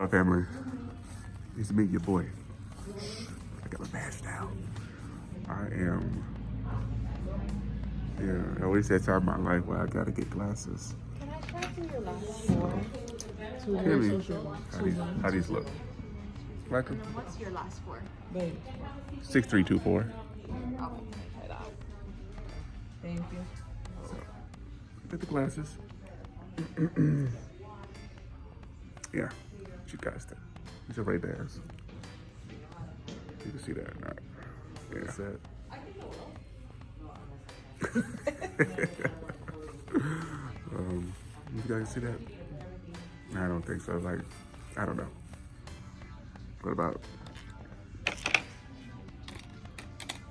My family, nice to meet your boy. I got my badge now. I am, I always had time in my life where I gotta get glasses. Can I try to your last four? Kimmy, how these look? Like them? What's your last four? 6324. Oh, try that. Thank you. Get the glasses. Yeah, what you guys think? These are Ray-Bans. You can see that or not. Yeah. What's that? You guys see that? I don't think so. Like, I don't know. What about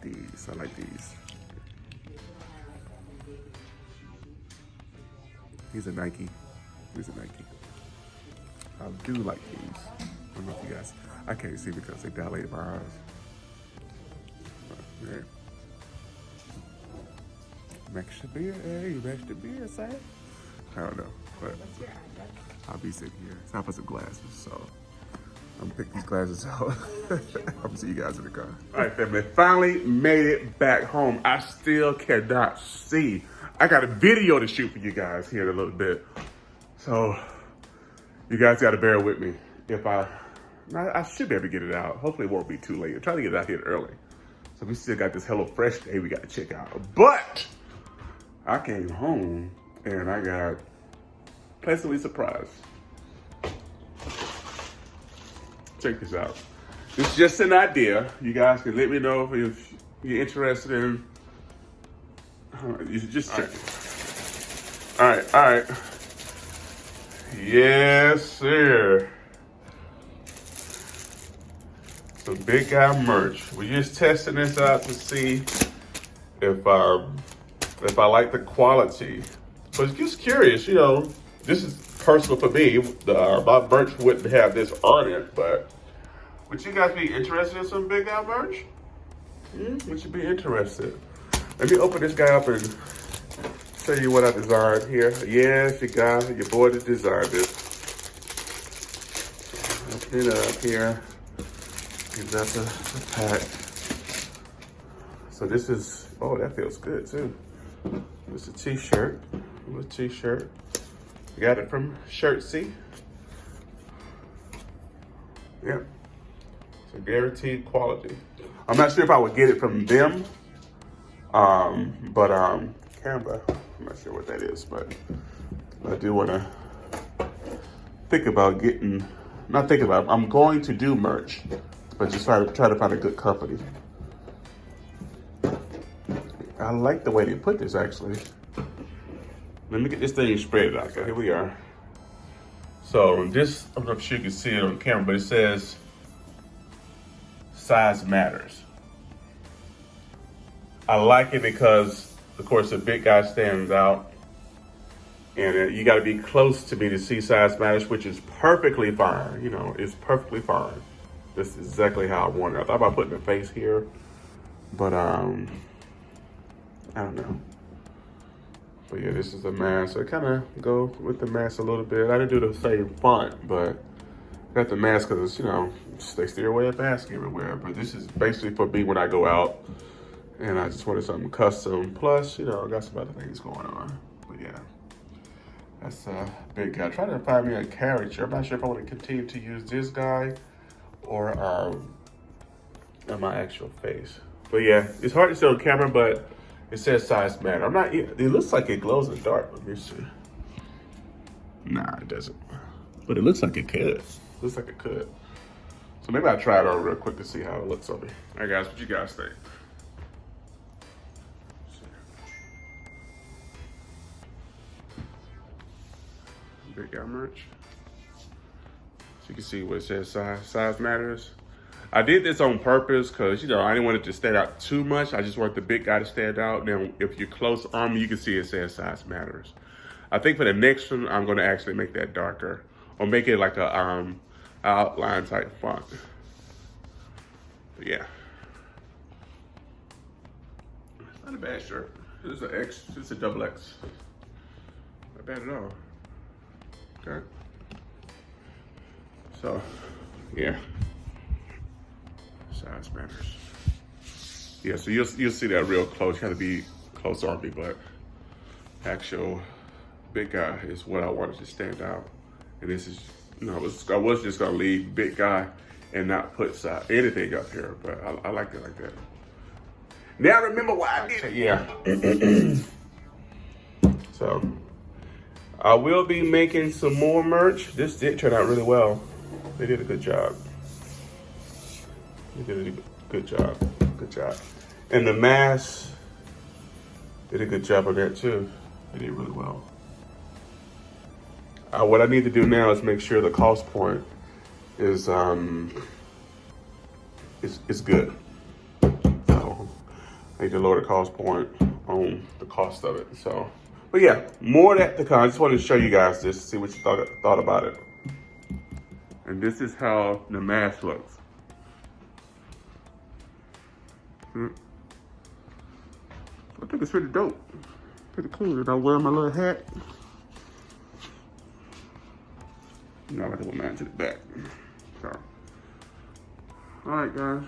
these? I like these. These are Nike. These are Nike. I do like these. I don't know if you guys, I can't see because they dilate my eyes. But, yeah. Max beer, hey, Max the beer, say. I don't know, but I'll be sitting here. It's time for some glasses, so I'm gonna pick these glasses out. I'm gonna see you guys in the car. All right, family, finally made it back home. I still cannot see. I got a video to shoot for you guys here in a little bit. So you guys gotta bear with me. If I should be able to get it out. Hopefully it won't be too late. I'm trying to get it out here early. So we still got this HelloFresh day we gotta check out. But I came home and I got pleasantly surprised. Check this out. It's just an idea. You guys can let me know if you're interested in. You should just check it. All right. Yes, sir. Some big guy merch. We're just testing this out to see if I like the quality. But just curious, this is personal for me. My merch wouldn't have this on it, but would you guys be interested in some big guy merch? Would you be interested? Let me open this guy up and show you what I designed here. Yes, your boy just designed it. Open it up here. Give that the pack. So this is, oh, that feels good too. It's a t-shirt, Got it from Shirtsy. Yep, it's a guaranteed quality. I'm not sure if I would get it from them, but Canva, I'm not sure what that is, but I do want to think about I'm going to do merch, but just try to find a good company. I like the way they put this, actually. Let me get this thing spread out. So here we are. So this, I don't know if you can see it on camera, but it says, size matters. I like it because, of course, the big guy stands out. And you gotta be close to me to see size matters, which is perfectly fine. It's perfectly fine. This is exactly how I want it. I thought about putting a face here, but I don't know. But yeah, this is a mask. So I kind of go with the mask a little bit. I didn't do the same font, but I got the mask because, they still wear a mask everywhere. But this is basically for me when I go out and I just wanted something custom. Plus, I got some other things going on. But yeah, that's a big guy. Trying to find me a character. I'm not sure if I want to continue to use this guy or my actual face. But yeah, it's hard to see on camera, but it says size matter. It looks like it glows in the dark. Let me see. Nah, it doesn't. But it looks like it could. Looks like it could. So maybe I'll try it on real quick to see how it looks on me. All right, guys, what you guys think? Big guy merch. So you can see what it says, size matters. I did this on purpose because, I didn't want it to stand out too much. I just want the big guy to stand out. Then if you're close on me, you can see it says size matters. I think for the next one, I'm going to actually make that darker or make it like a outline type font. But yeah. It's not a bad shirt. This is an X. This is a double X. Not bad at all. Okay. So, yeah. Size matters. Yeah, so you'll see that real close. You have to be close on me, but actual big guy is what I wanted to stand out. And this is, I was just gonna leave big guy and not put anything up here, but I like it like that. Now remember why I did it. Yeah. So I will be making some more merch. This did turn out really well. They did a good job. They did a good job. Good job. And the mask did a good job on that too. They did really well. What I need to do now is make sure the cost point is good. So I need to lower the cost point on the cost of it. So, but yeah, more of that to come. I just wanted to show you guys this, see what you thought about it. And this is how the mask looks. I think it's pretty dope. Pretty cool. And I wear my little hat. Now I have to put mine to the back. So. Alright guys.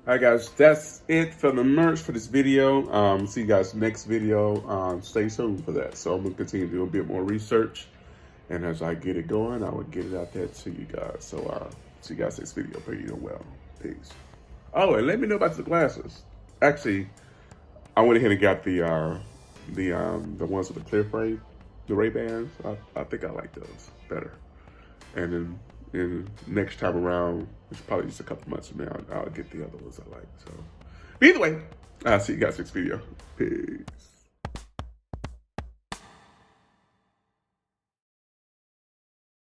Alright guys, that's it for the merch for this video. See you guys next video. Stay tuned for that. So I'm gonna continue to do a bit more research. And as I get it going, I will get it out there to you guys. So see you guys next video. Pray you doing well. Peace. Oh, and let me know about the glasses. Actually, I went ahead and got the ones with the clear frame, the Ray-Bans. I think I like those better. And then next time around, which is probably just a couple months from now, I'll get the other ones I like. So, but either way, I'll see you guys next video. Peace.